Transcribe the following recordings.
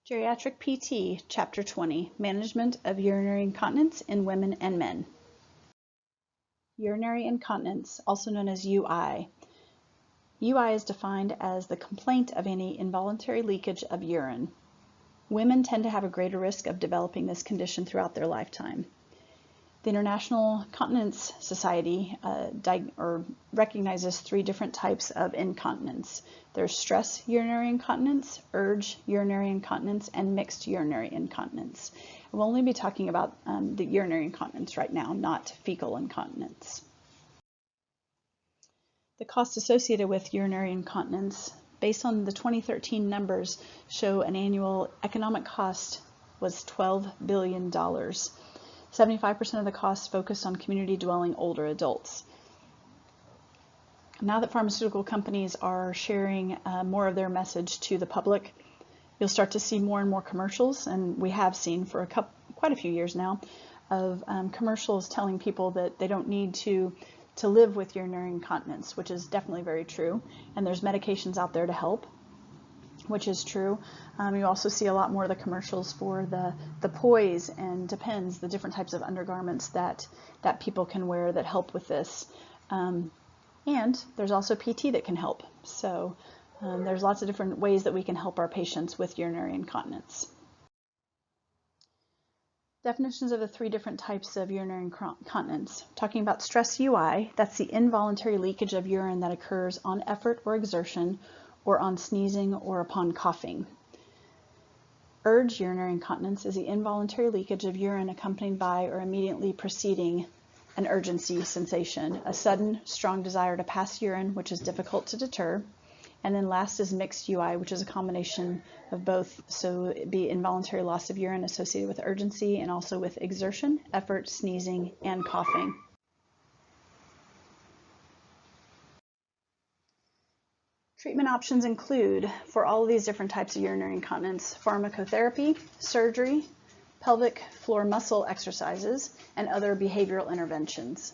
Geriatric PT, Chapter 20, Management of Urinary Incontinence in Women and Men. Urinary incontinence, also known as UI. UI is defined as the complaint of any involuntary leakage of urine. Women tend to have a greater risk of developing this condition throughout their lifetime. The International Continence Society recognizes three different types of incontinence. There's stress urinary incontinence, urge urinary incontinence, and mixed urinary incontinence. We'll only be talking about the urinary incontinence right now, not fecal incontinence. The costs associated with urinary incontinence, based on the 2013 numbers, show an annual economic cost was $12 billion. 75% of the costs focused on community-dwelling older adults. Now that pharmaceutical companies are sharing more of their message to the public, you'll start to see more and more commercials, and we have seen for quite a few years now, of commercials telling people that they don't need to live with urinary incontinence, which is definitely very true, and there's medications out there to help, which is true. You also see a lot more of the commercials for the poise and Depends, the different types of undergarments that people can wear that help with this. And there's also PT that can help. So there's lots of different ways that we can help our patients with urinary incontinence. Definitions of the three different types of urinary incontinence. Talking about stress UI, that's the involuntary leakage of urine that occurs on effort or exertion, or on sneezing or upon coughing. Urge urinary incontinence is the involuntary leakage of urine accompanied by or immediately preceding an urgency sensation, a sudden, strong desire to pass urine, which is difficult to deter. And then last is mixed UI, which is a combination of both. So it'd be involuntary loss of urine associated with urgency and also with exertion, effort, sneezing, and coughing. Treatment options include, for all of these different types of urinary incontinence, pharmacotherapy, surgery, pelvic floor muscle exercises, and other behavioral interventions.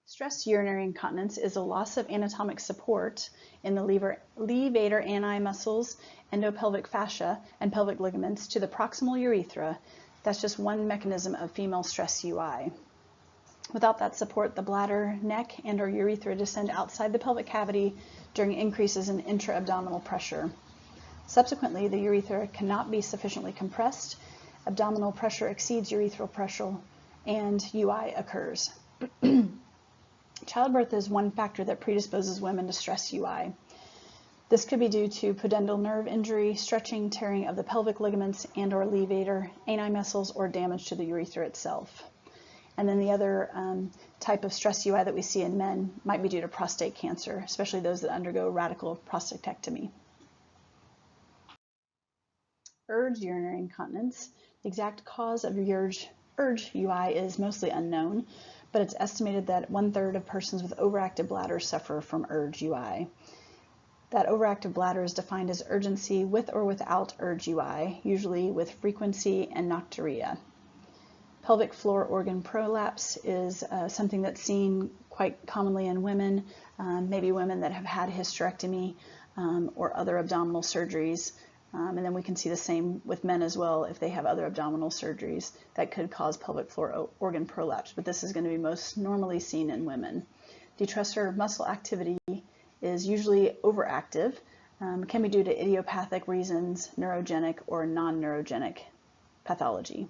Stress urinary incontinence is a loss of anatomic support in the levator ani muscles, endopelvic fascia, and pelvic ligaments to the proximal urethra. That's just one mechanism of female stress UI. Without that support, the bladder, neck, and/or urethra descend outside the pelvic cavity during increases in intra-abdominal pressure. Subsequently, the urethra cannot be sufficiently compressed, abdominal pressure exceeds urethral pressure, and UI occurs. Childbirth is one factor that predisposes women to stress UI. This could be due to pudendal nerve injury, stretching, tearing of the pelvic ligaments and/or levator ani muscles, or damage to the urethra itself. And then the other type of stress UI that we see in men might be due to prostate cancer, especially those that undergo radical prostatectomy. Urge urinary incontinence. The exact cause of urge UI is mostly unknown, but it's estimated that 1/3 of persons with overactive bladders suffer from urge UI. That overactive bladder is defined as urgency with or without urge UI, usually with frequency and nocturia. Pelvic floor organ prolapse is something that's seen quite commonly in women, maybe women that have had hysterectomy or other abdominal surgeries. And then we can see the same with men as well if they have other abdominal surgeries that could cause pelvic floor organ prolapse, but this is going to be most normally seen in women. Detrusor muscle activity is usually overactive, can be due to idiopathic reasons, neurogenic or non-neurogenic pathology.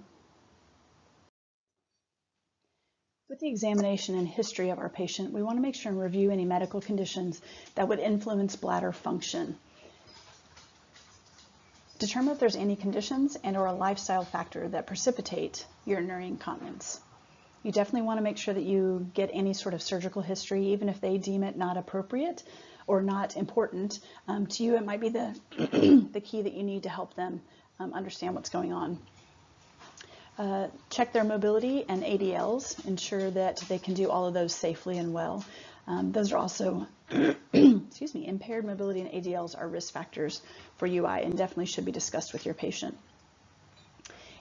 With the examination and history of our patient, we want to make sure and review any medical conditions that would influence bladder function. Determine if there's any conditions and/or a lifestyle factor that precipitate urinary incontinence. You definitely want to make sure that you get any sort of surgical history, even if they deem it not appropriate or not important. To you, it might be the, the key that you need to help them understand what's going on. Check their mobility and ADLs, ensure that they can do all of those safely and well. Those are also, excuse me, impaired mobility and ADLs are risk factors for UI and definitely should be discussed with your patient.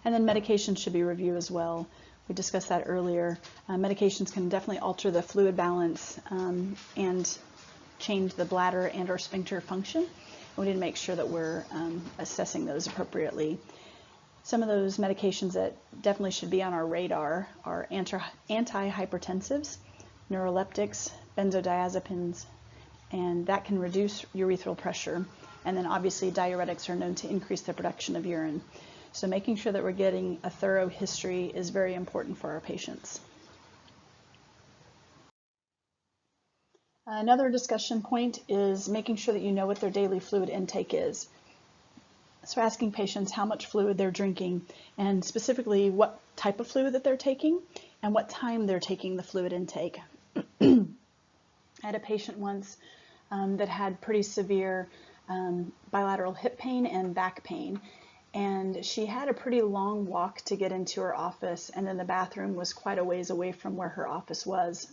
And then medications should be reviewed as well. We discussed that earlier. Medications can definitely alter the fluid balance and change the bladder and or sphincter function. We need to make sure that we're assessing those appropriately. Some of those medications that definitely should be on our radar are antihypertensives, neuroleptics, benzodiazepines, and that can reduce urethral pressure. And then obviously diuretics are known to increase the production of urine. So making sure that we're getting a thorough history is very important for our patients. Another discussion point is making sure that you know what their daily fluid intake is. So asking patients how much fluid they're drinking and specifically what type of fluid that they're taking and what time they're taking the fluid intake. I had a patient once that had pretty severe bilateral hip pain and back pain. And she had a pretty long walk to get into her office, and then the bathroom was quite a ways away from where her office was.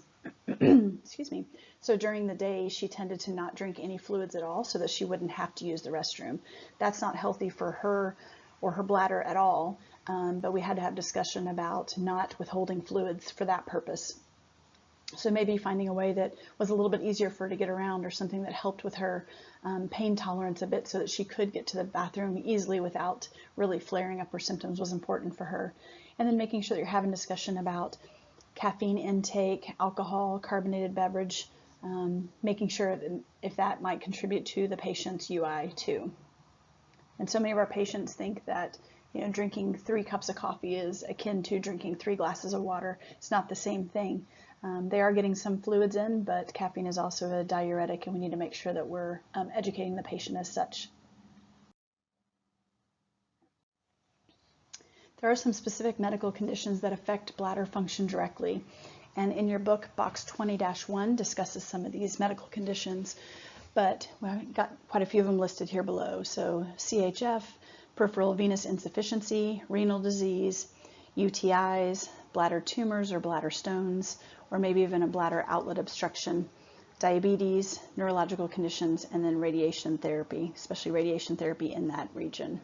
Excuse me. So during the day, she tended to not drink any fluids at all so that she wouldn't have to use the restroom. That's not healthy for her or her bladder at all, but we had to have discussion about not withholding fluids for that purpose. So maybe finding a way that was a little bit easier for her to get around or something that helped with her pain tolerance a bit so that she could get to the bathroom easily without really flaring up her symptoms was important for her. And then making sure that you're having discussion about caffeine intake, alcohol, carbonated beverage, making sure that if that might contribute to the patient's UI too. And so many of our patients think that drinking 3 cups of coffee is akin to drinking 3 glasses of water. It's not the same thing. They are getting some fluids in, but caffeine is also a diuretic, and we need to make sure that we're educating the patient as such. There are some specific medical conditions that affect bladder function directly, and in your book, box 20-1 discusses some of these medical conditions, but we've got quite a few of them listed here below. So CHF, peripheral venous insufficiency, renal disease, UTIs, bladder tumors or bladder stones, or maybe even a bladder outlet obstruction, diabetes, neurological conditions, and then radiation therapy, especially radiation therapy in that region.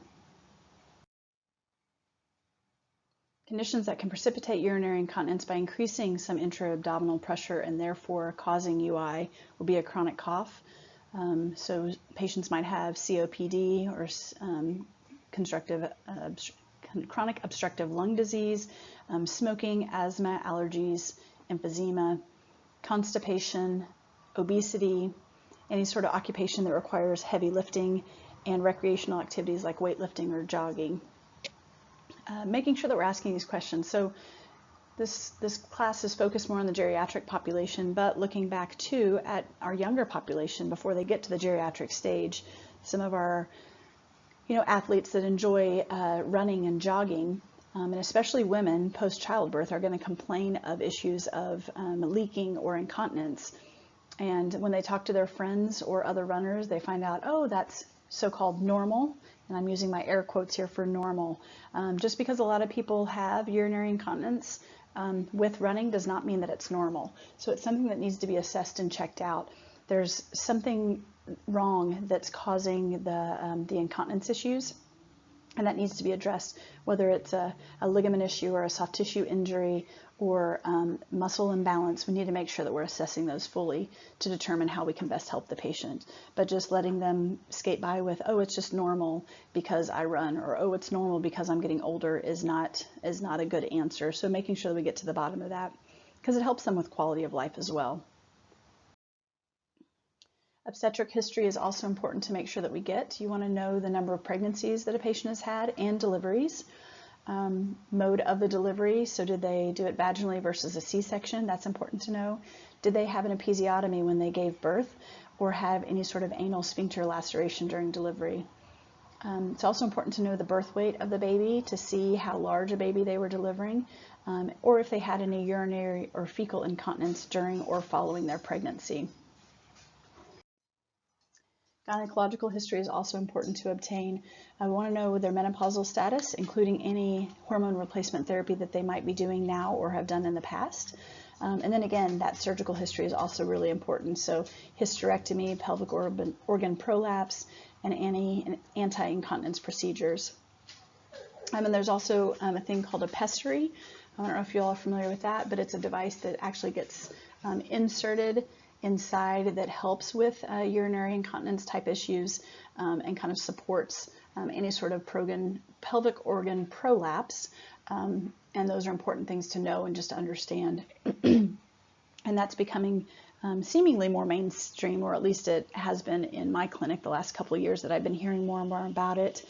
Conditions that can precipitate urinary incontinence by increasing some intra-abdominal pressure and therefore causing UI will be a chronic cough. So patients might have COPD or chronic obstructive lung disease, smoking, asthma, allergies, emphysema, constipation, obesity, any sort of occupation that requires heavy lifting, and recreational activities like weightlifting or jogging. Making sure that we're asking these questions. So this class is focused more on the geriatric population, but looking back too at our younger population before they get to the geriatric stage. Some of our athletes that enjoy running and jogging, and especially women post-childbirth, are going to complain of issues of leaking or incontinence. And when they talk to their friends or other runners, they find out, oh, that's so-called normal. And I'm using my air quotes here for normal. Just because a lot of people have urinary incontinence with running does not mean that it's normal. So it's something that needs to be assessed and checked out. There's something wrong that's causing the incontinence issues, and that needs to be addressed, whether it's a ligament issue or a soft tissue injury or muscle imbalance. We need to make sure that we're assessing those fully to determine how we can best help the patient. But just letting them skate by with, oh, it's just normal because I run, or oh, it's normal because I'm getting older is not a good answer. So making sure that we get to the bottom of that, because it helps them with quality of life as well. Obstetric history is also important to make sure that we get. You want to know the number of pregnancies that a patient has had and deliveries. Mode of the delivery, so did they do it vaginally versus a C-section? That's important to know. Did they have an episiotomy when they gave birth, or have any sort of anal sphincter laceration during delivery? It's also important to know the birth weight of the baby to see how large a baby they were delivering, or if they had any urinary or fecal incontinence during or following their pregnancy. Gynecological history is also important to obtain. I want to know their menopausal status, including any hormone replacement therapy that they might be doing now or have done in the past. And then again, that surgical history is also really important. So hysterectomy, pelvic organ prolapse, and any anti-incontinence procedures. And there's also a thing called a pessary. I don't know if you all are familiar with that, but it's a device that actually gets inserted inside that helps with urinary incontinence type issues and kind of supports any sort of pelvic organ prolapse. And those are important things to know and just to understand. And that's becoming seemingly more mainstream, or at least it has been in my clinic the last couple of years that I've been hearing more and more about it.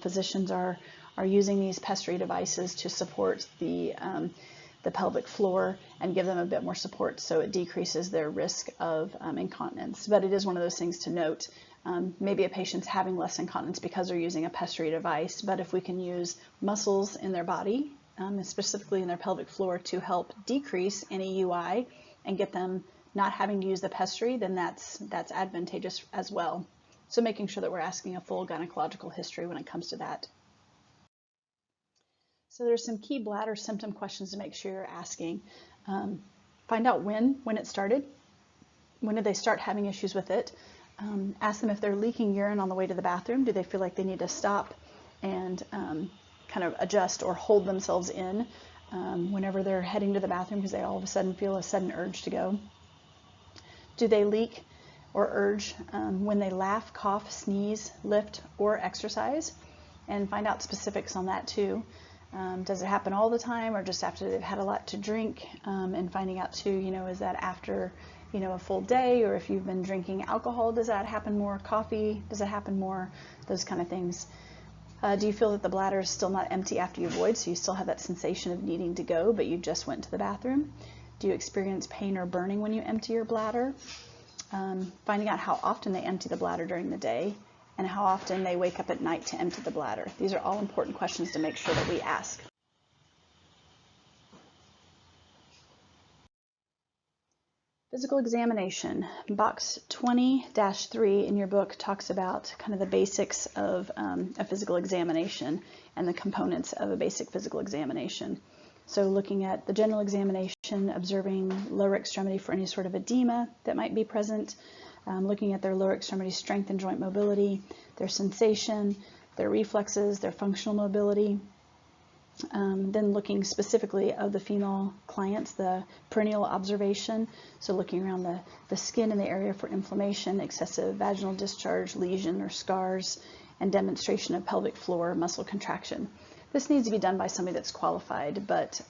Physicians are using these pessary devices to support the pelvic floor and give them a bit more support so it decreases their risk of incontinence. But it is one of those things to note. Maybe a patient's having less incontinence because they're using a pessary device, but if we can use muscles in their body, specifically in their pelvic floor, to help decrease any UI and get them not having to use the pessary, then that's advantageous as well. So making sure that we're asking a full gynecological history when it comes to that. So there's some key bladder symptom questions to make sure you're asking. Find out when it started. When did they start having issues with it? Ask them if they're leaking urine on the way to the bathroom. Do they feel like they need to stop and kind of adjust or hold themselves in whenever they're heading to the bathroom because they all of a sudden feel a sudden urge to go? Do they leak or urge when they laugh, cough, sneeze, lift, or exercise? And find out specifics on that too. Does it happen all the time or just after they've had a lot to drink? And finding out too, is that after, a full day, or if you've been drinking alcohol, does that happen more? Coffee, does it happen more? Those kind of things. Do you feel that the bladder is still not empty after you void, so you still have that sensation of needing to go, but you just went to the bathroom? Do you experience pain or burning when you empty your bladder? Finding out how often they empty the bladder during the day and how often they wake up at night to empty the bladder. These are all important questions to make sure that we ask. Physical examination. Box 20-3 in your book talks about kind of the basics of a physical examination and the components of a basic physical examination. So looking at the general examination, observing lower extremity for any sort of edema that might be present, looking at their lower extremity strength and joint mobility, their sensation, their reflexes, their functional mobility. Then looking specifically of the female clients, the perineal observation, so looking around the skin in the area for inflammation, excessive vaginal discharge, lesion or scars, and demonstration of pelvic floor muscle contraction. This needs to be done by somebody that's qualified, but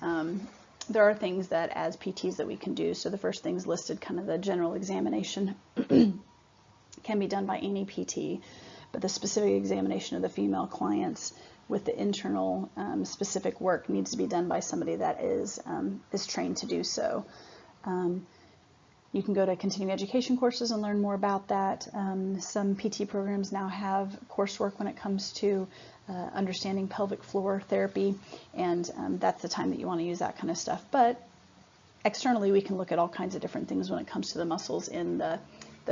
there are things that as PTs that we can do. So the first things listed, kind of the general examination, can be done by any PT, but the specific examination of the female clients with the internal specific work needs to be done by somebody that is trained to do so. You can go to continuing education courses and learn more about that. Some PT programs now have coursework when it comes to understanding pelvic floor therapy, and that's the time that you want to use that kind of stuff. But externally, we can look at all kinds of different things when it comes to the muscles in the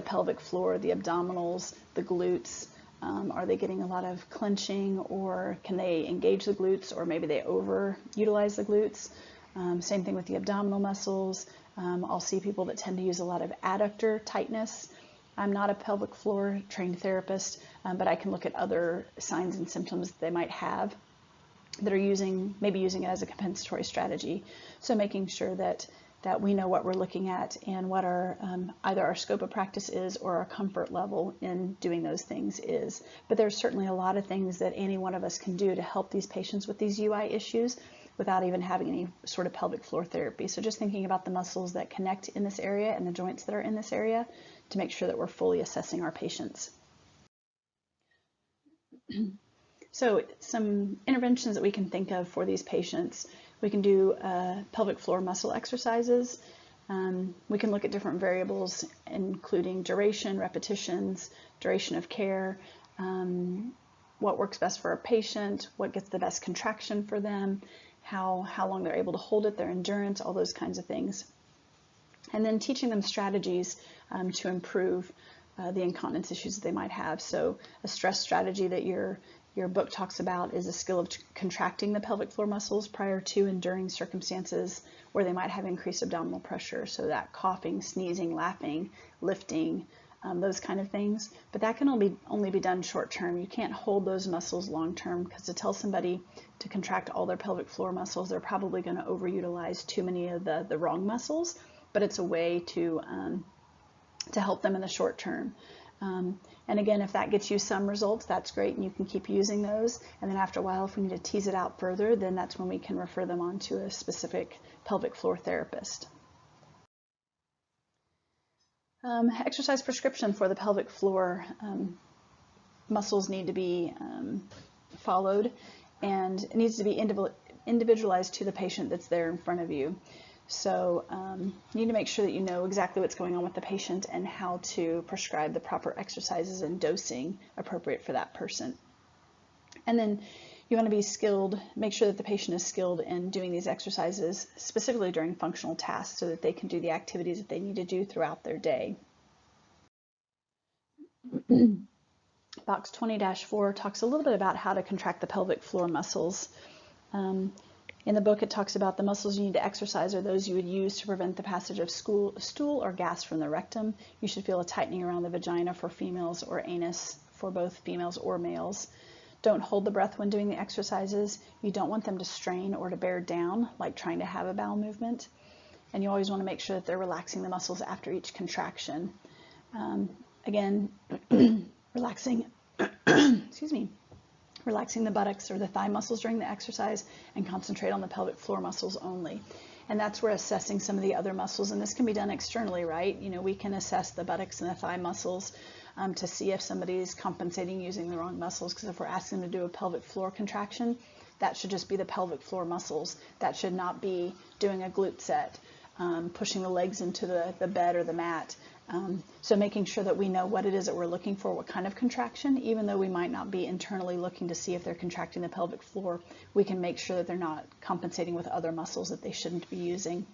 pelvic floor, the abdominals, the glutes. Are they getting a lot of clenching, or can they engage the glutes, or maybe they overutilize the glutes? Same thing with the abdominal muscles. I'll see people that tend to use a lot of adductor tightness. I'm not a pelvic floor trained therapist, but I can look at other signs and symptoms that they might have that are maybe using it as a compensatory strategy. So making sure that we know what we're looking at and what our either our scope of practice is or our comfort level in doing those things is. But there's certainly a lot of things that any one of us can do to help these patients with these UI issues without even having any sort of pelvic floor therapy. So just thinking about the muscles that connect in this area and the joints that are in this area to make sure that we're fully assessing our patients. So some interventions that we can think of for these patients. We can do pelvic floor muscle exercises. We can look at different variables, including duration, repetitions, duration of care, what works best for our patient, what gets the best contraction for them, how long they're able to hold it, their endurance, all those kinds of things. And then teaching them strategies to improve the incontinence issues that they might have. So a stress strategy that your book talks about is a skill of contracting the pelvic floor muscles prior to and during circumstances where they might have increased abdominal pressure. So that coughing, sneezing, laughing, lifting, those kind of things. But that can only be done short term. You can't hold those muscles long term, because to tell somebody to contract all their pelvic floor muscles, they're probably going to overutilize too many of the wrong muscles. But it's a way to to help them in the short term. And again, if that gets you some results, that's great, and you can keep using those. And then after a while, if we need to tease it out further, then that's when we can refer them on to a specific pelvic floor therapist. Exercise prescription for the pelvic floor. Muscles need to be followed, and it needs to be individualized to the patient that's there in front of you. So you need to make sure that you know exactly what's going on with the patient and how to prescribe the proper exercises and dosing appropriate for that person. And then you want to be skilled, make sure that the patient is skilled in doing these exercises, specifically during functional tasks, so that they can do the activities that they need to do throughout their day. Box 20-4 talks a little bit about how to contract the pelvic floor muscles. In the book, it talks about the muscles you need to exercise are those you would use to prevent the passage of stool or gas from the rectum. You should feel a tightening around the vagina for females or anus for both females or males. Don't hold the breath when doing the exercises. You don't want them to strain or to bear down, like trying to have a bowel movement. And you always want to make sure that they're relaxing the muscles after each contraction. Again, relaxing, excuse me, relaxing the buttocks or the thigh muscles during the exercise, and concentrate on the pelvic floor muscles only. And that's where assessing some of the other muscles, and this can be done externally, right? You know, we can assess the buttocks and the thigh muscles to see if somebody's compensating using the wrong muscles, because if we're asking them to do a pelvic floor contraction, that should just be the pelvic floor muscles. That should not be doing a glute set, pushing the legs into the bed or the mat. So making sure that we know what it is that we're looking for, what kind of contraction, even though we might not be internally looking to see if they're contracting the pelvic floor, we can make sure that they're not compensating with other muscles that they shouldn't be using.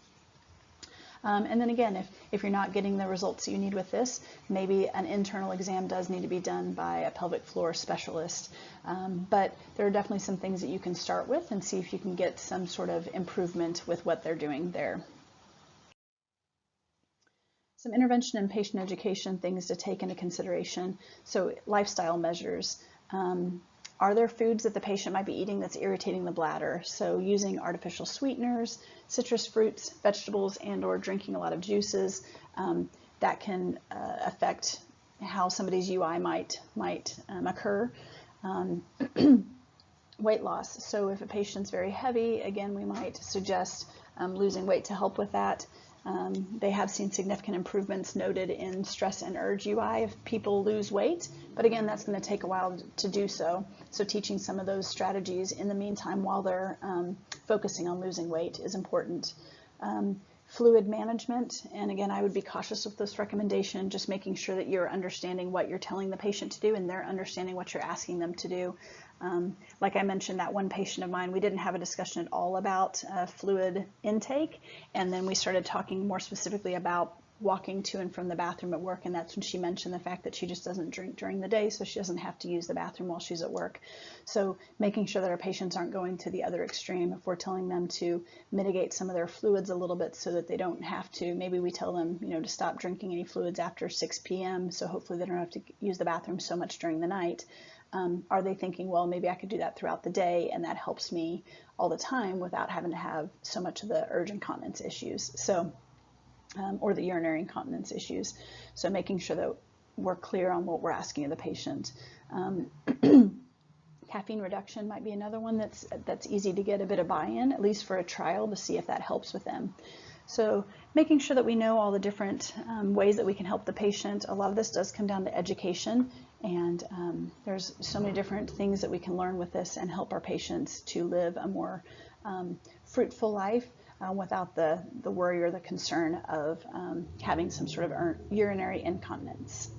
And then again, if you're not getting the results that you need with this, maybe an internal exam does need to be done by a pelvic floor specialist. But there are definitely some things that you can start with and see if you can get some sort of improvement with what they're doing there. Some intervention and patient education things to take into consideration. So lifestyle measures. Are there foods that the patient might be eating that's irritating the bladder? So using artificial sweeteners, citrus fruits, vegetables, and or drinking a lot of juices, that can affect how somebody's UI might occur. Weight loss. So if a patient's very heavy, again, we might suggest losing weight to help with that. They have seen significant improvements noted in stress and urge UI if people lose weight, but again, that's going to take a while to do so. So teaching some of those strategies in the meantime while they're focusing on losing weight is important. Fluid management, and again, I would be cautious with this recommendation, just making sure that you're understanding what you're telling the patient to do and they're understanding what you're asking them to do. Like I mentioned, that one patient of mine, we didn't have a discussion at all about fluid intake, and then we started talking more specifically about walking to and from the bathroom at work, and that's when she mentioned the fact that she just doesn't drink during the day, so she doesn't have to use the bathroom while she's at work. So making sure that our patients aren't going to the other extreme. If we're telling them to mitigate some of their fluids a little bit so that they don't have to, maybe we tell them, you know, to stop drinking any fluids after 6 p.m. so hopefully they don't have to use the bathroom so much during the night. Are they thinking, well, maybe I could do that throughout the day and that helps me all the time without having to have so much of the urge incontinence issues, so or the urinary incontinence issues. So making sure that we're clear on what we're asking of the patient. Caffeine reduction might be another one that's easy to get a bit of buy-in, at least for a trial, to see if that helps with them. So making sure that we know all the different ways that we can help the patient. A lot of this does come down to education, and there's so many different things that we can learn with this and help our patients to live a more fruitful life without the worry or the concern of having some sort of urinary incontinence.